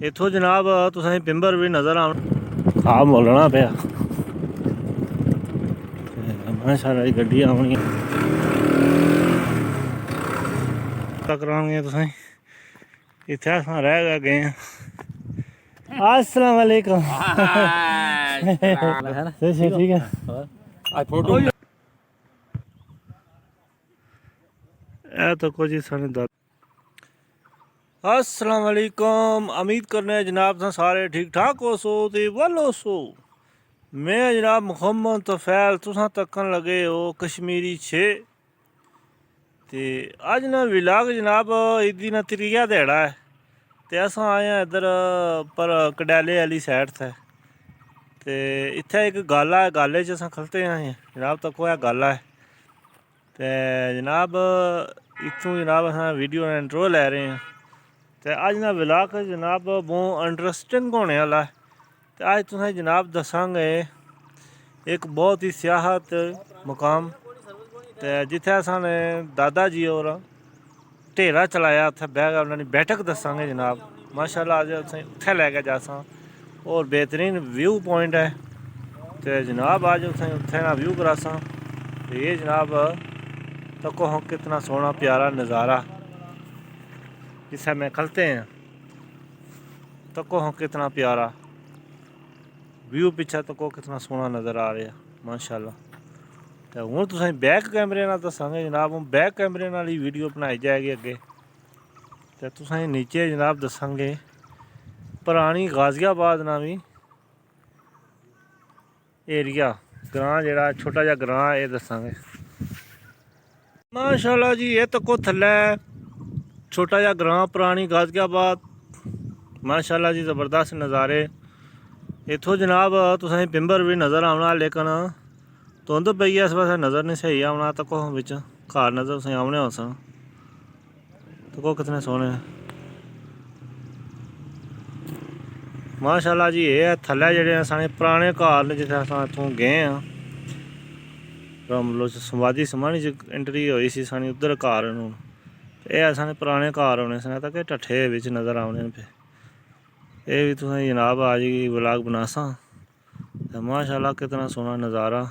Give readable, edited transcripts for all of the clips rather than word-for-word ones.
इत्थों जनाब तुसें पिंबर भी नज़र आन खा मोलना पिया माशाअल्लाह दी गड्डी आनी करानियां तुसें इत्थै अस रह गए हैं। अस्सलाम वालेकुम ठीक है तो कुछ ही साढ़े दस। अस्सलाम वालेकुम, उम्मीद करने जनाब तुम सारे ठीक ठाक हो सो ते वलो सो। मैं जनाब मुहम्मद तफैल तुसा तकन लगे हो कश्मीरी 6 ते अज ना विलाग जनाब इदी ना त्रिया ध्याड़ा है ते अस आए हैं इधर पर कडाले वाली साइड थे ते इत्थै एक गाला है, गाले च अस खलते हैं जनाब तको है गाला है ते जनाब इत्थों जनाब अस वीडियो इंट्रो लै रहे हैं ते अज ना विलाग जनाब बहुत इंटरस्टिंग होने वाला है। तो अज तुसें जनाब दसांगे एक बहुत ही सियाहत मुकाम ते जिथे साने दादा जी और ढेरा चलाया उत्थे बह के उन्होंने बैठक दसांगे जनाब माशाअल्लाह अज उत्थे लैके जासां और बेहतरीन व्यू पॉइंट है तो जनाब आज उत्थे ना व्यू करासां। तो ये जनाब तको हम कितना सोहना प्यारा नज़ारा जिसे में खलते हैं तको हम कितना प्यारा व्यू पिछा तको कितना सोहना नज़र आ रहा माशाअल्लाह। तो हूँ तुसें बैक कैमरे नाल दसांगे जनाब हूँ बैक कैमरे नाल ही वीडियो बनाई जाएगी अगे तो तुसें नीचे जनाब दसांगे पुरानी गाजियाबाद नामी एरिया ग्रां जरा छोटा जा ग्रां ये दसांगे माशाअल्लाह जी। ये तको थल्लै छोटा जा ग्रां पुरानी गाजियाबाद माशाअल्लाह जी ज़बरदस्त नज़ारे इत्थों जनाब तुसें पिंबर भी नज़र आना लेकिन धुंध पई है इस पासे नज़र नहीं सही आना तको बिच घर नज़र तुसें आने हो सन तको कितने सोहने माशाअल्लाह जी। ये थल्लै जेह्ड़े साढ़े पुराने घर न जित्थे अस इत्थों गए हैं रामलो समाधि समानी च एंट्री होई सी साढ़ी उद्धर घर न ये साढ़े पुराने घर होने सन कि ढट्ठे बिच नज़र आने पे ये भी तुसें जनाब आज व्लॉग बनासां तो माशाअल्लाह कितना सोहना नज़ारा।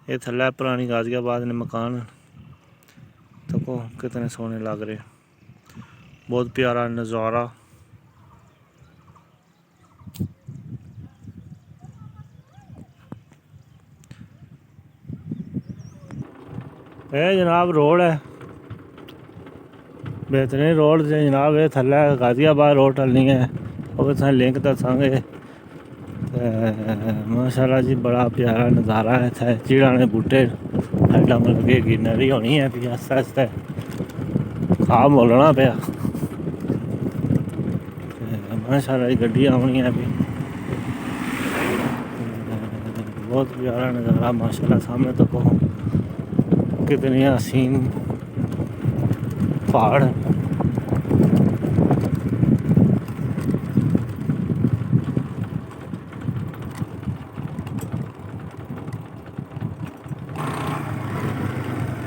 ये थल्लै पुरानी गाजियाबाद ने मकान तको कितने सोहने लग रहे बहुत प्यारा नज़ारा। ये जनाब रोड है बेहतरीन रोड से जनाब ये थल्लै गाजियाबाद रोड टलनी है वो तुसें लिंक दसांगे। माशाअल्लाह जी बड़ा प्यारा नज़ारा है इत्थै चीड़ां दे बूह्टे साइडां मतलब कि ग्रीनरी होनी है फ्ही आस्ते आस्ते खा मोलना पेआ माशाअल्लाह दी गड्डी आनी है फ्ही बहुत प्यारा नज़ारा माशाअल्लाह सामने तको कितनी हसीन पहाड़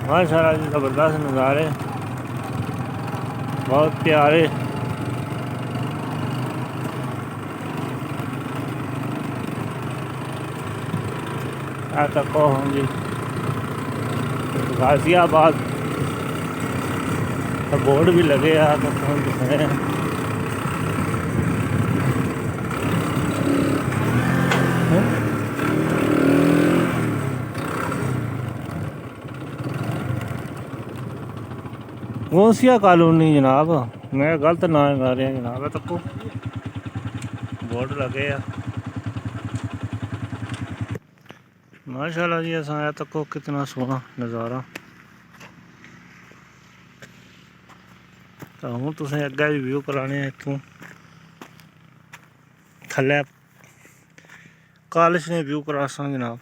माशाअल्लाह जी ज़बरदस्त नज़ारे बहुत प्यारे। तको हम जी गाजियाबाद का बोर्ड भी लगे हैं तो हम दिखाए हैं। गोसिया कॉलोनी जनाब मैं गलत ना ला रहा जनाब तको बोर्ड लगे हैं माशाअल्लाह जी। अस आया तको कितना सोहना नज़ारा तो हूँ तुसें अग्गै भी व्यू कराने इत्थों थल्लै कॉलेज ने व्यू करासां जनाब।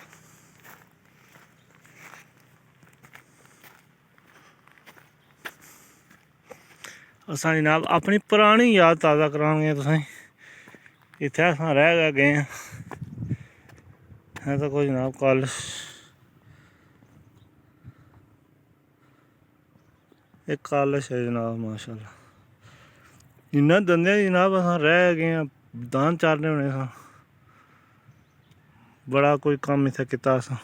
अस जनाब अपनी पुरानी याद ताज़ा कराने तुसें इत्थै अस रह गए हैं है तो कोई जनाब कॉलेज एक कॉलेज है जनाब माशाअल्लाह। इन्ना दंदे जनाब अस रह गए हैं, दान चारने होने सा, बड़ा कोई कम्म इत्थै कीता असां।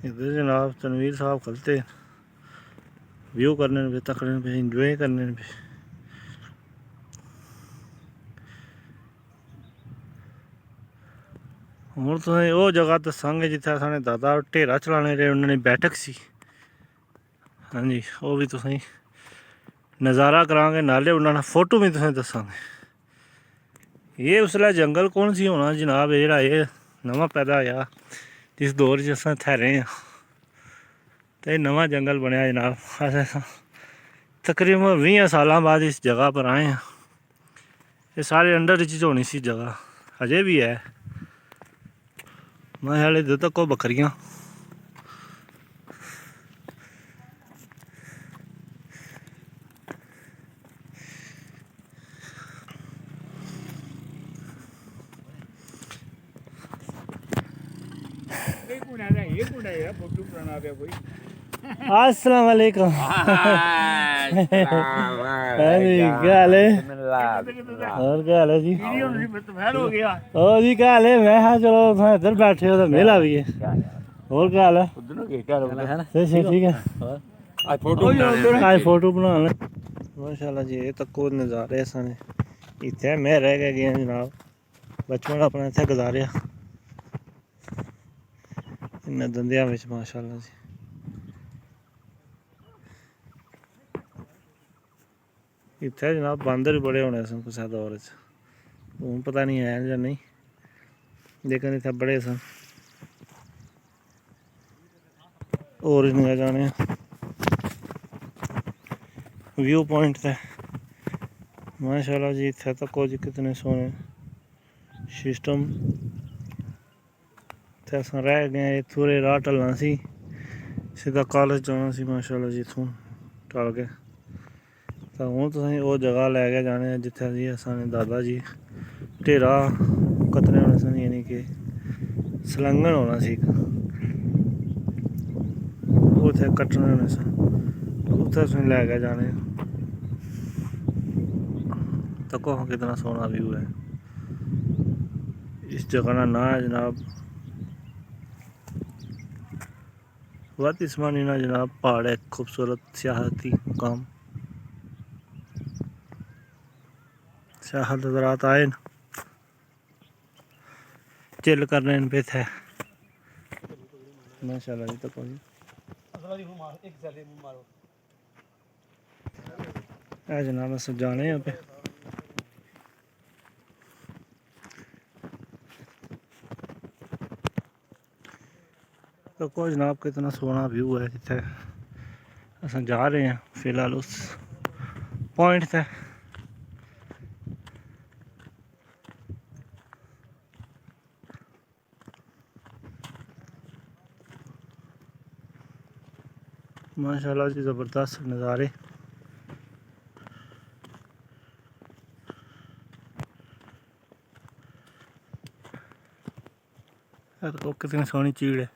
इधर जनाब तनवीर साहब खलते व्यू करने पे, तकने पे, इंजॉय करने पे। हूँ तुसें ओह् जगह दस्सांगे जित्थै साढ़े दादा ढेरा चलाने दे उन्होंने बैठक सी। हाँ जी, वो भी तुसें नज़ारा करांगे, नाले उन्होंने फोटो भी तुसें दस्सांगे। ये उसलै जंगल कौन सी होना जनाब, जेह्ड़ा एह् नमां पैदा होया जिस दौर च अस इत्थै रेह् आं, ते नमां जंगल बनेआ जनाब। अस तकरीबन 20 सालां बाद इस जगह पर आए हैं। ये सारे अंडर च होनी सी जगह, अजें भी है। मैं हाले इद्धर तक बकरियां, अस्सलाम वालेकुम। हाँ जी, क्या हाल है? और क्या हाल है जी? ओ जी क्या हाल है? मैं हाँ चलो इधर बैठे हो तो मेला भी है। और क्या हाल है? ठीक है। आज फोटो बना ले माशाल्लाह जी। ये तक नज़ारे साने इत्थे मैं रह के गया जनाब, बचपन अपना इत्थे गुजारेआ इन्ना दंदियां बिच माशाल्लाह जी। इत्थे जनाब बांदर भी बड़े होने सन कुसै दौर च, हून पता नहीं है जां नहीं, लेकिन इत्थे बड़े सन। और इन्ने जाने व्यू पॉइंट थे माशाल्लाह जी। इत्थे तक जी कितने सोने सिस्टम। इत्थे अस रह गए, इत्थूं राह ढलना सी, सीधा कॉलेज जाना सी माशाल्लाह जी। इत्थूं ढल के तो हूँ तुसें ओह् जगह लैके जाने जित्थे जी साढ़े दादा जी ढेरा कतने होने सन, यानी कि सलंगन होना सी इक, उत्थे कट्टने होने सन, उत्थे तुसें लैके जाने। तको कितना सोहना व्यू है। इस जगह का नाम है जनाब वादी स्मानी ना जनाब, पहाड़ है खूबसूरत सियाहती मुकाम। सियाहत हज़रात आए न चिल करने पे इत्थे माशाल्लाह जी। तको जी है जनाब अस जाने हैं पे। तको जनाब कितना सोहना व्यू है जिथे अस जा रहे हैं फिलहाल उस पॉइंट से। माशाल्लाह जी ज़बरदस्त नज़ारे। तो कितनी सोहनी चीड़ है।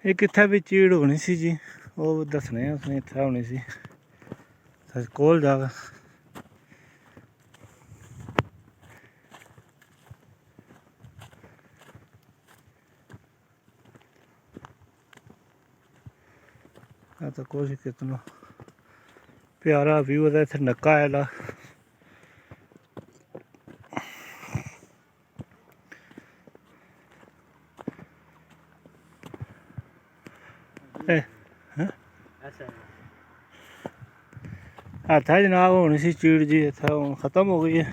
एक इत्थे भी चीड़ होनी सी जी, वो दसने उसने इत्थे होनी सी कोल जाकर। तो कोशिश कितना प्यारा व्यू है। इत्थे नक्का है इत्थे जनाब होनी सी चीड़ जी, इत्थे हूँ खत्म हो गई है।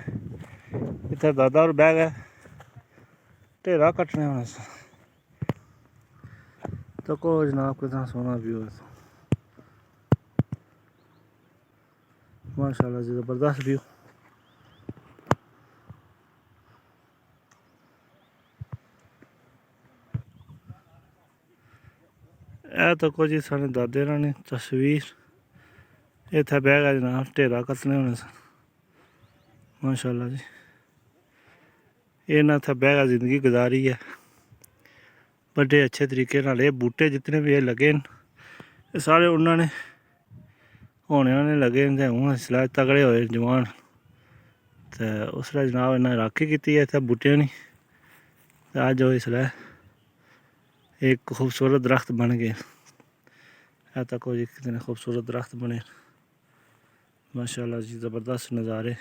इत्थे दादा होर बह गए ढेरा कट्टने होने स। तको जनाब कितना सोहना व्यू है माशाल्लाह जी, ज़बरदस्त व्यू। ए तको जी साढ़े दादे ने तस्वीर इत्थे बह गए जनाब ढेरा कतने होने सन माशाल्लाह जी। इन्हें इत्थै बह के जिंदगी गुजारी है बड़े अच्छे तरीके नाल। ये बूटे जितने भी ये लगे न ये सारे उन्होंने होने आने लगे न ते हूँ इसलै तगड़े होए जवान। ते उसलै जनाब इन्हें राखी कीती है इत्थै बूटेआं दी ते अज्ज ओह् इसलै एक खूबसूरत दरख्त बन गए। है तक जी कितने खूबसूरत दरख्त बने माशाल्लाह जी, ज़बरदस्त नज़ारे।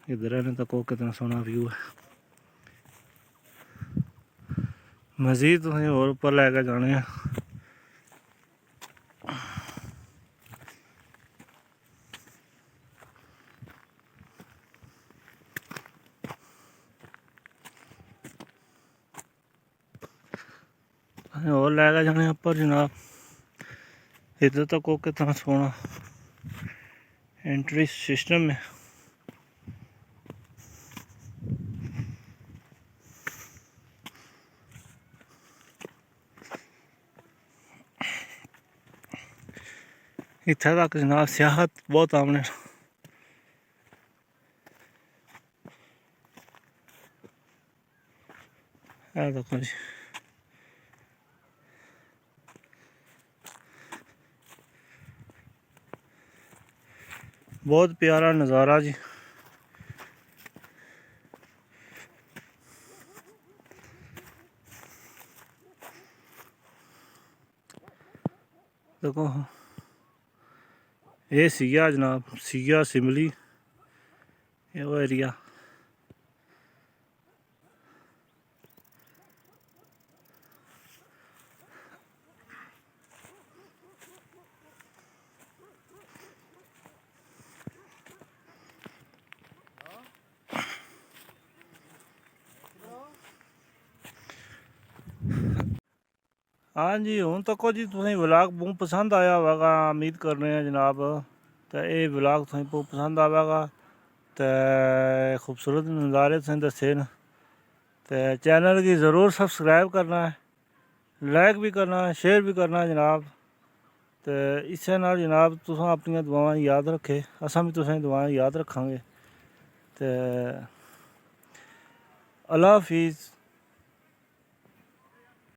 इधर है तक कितना सोहना व्यू है। मजीद तुसें होर उप्पर लैके जाने हैं। और लैके जाने उप्पर जनाब। इधर तक कितना सोहना एंट्री सिस्टम है। इत्थे तक जनाब सियाहत बहुत आमने। देखो जी बहुत प्यारा नज़ारा जी। देखो ये सिया जनाब, सिया सिमली ये वो एरिया। हाँ जी हूँ तको जी तुसें व्लॉग बहुत पसंद आया होगा, उम्मीद कर रहे हैं जनाब। तो ये व्लॉग तुसें बहुत पसंद आवेगा। तो खूबसूरत नज़ारे तुसें दस्से न। तो चैनल की ज़रूर सब्सक्राइब करना है, लाइक भी करना है, शेयर भी करना है जनाब। तो इस्सै नाल जनाब तुस अपनियां दुआवां याद रखे, असां भी तुसें दुआवां याद रखांगे। तो अल्लाह हाफिज़।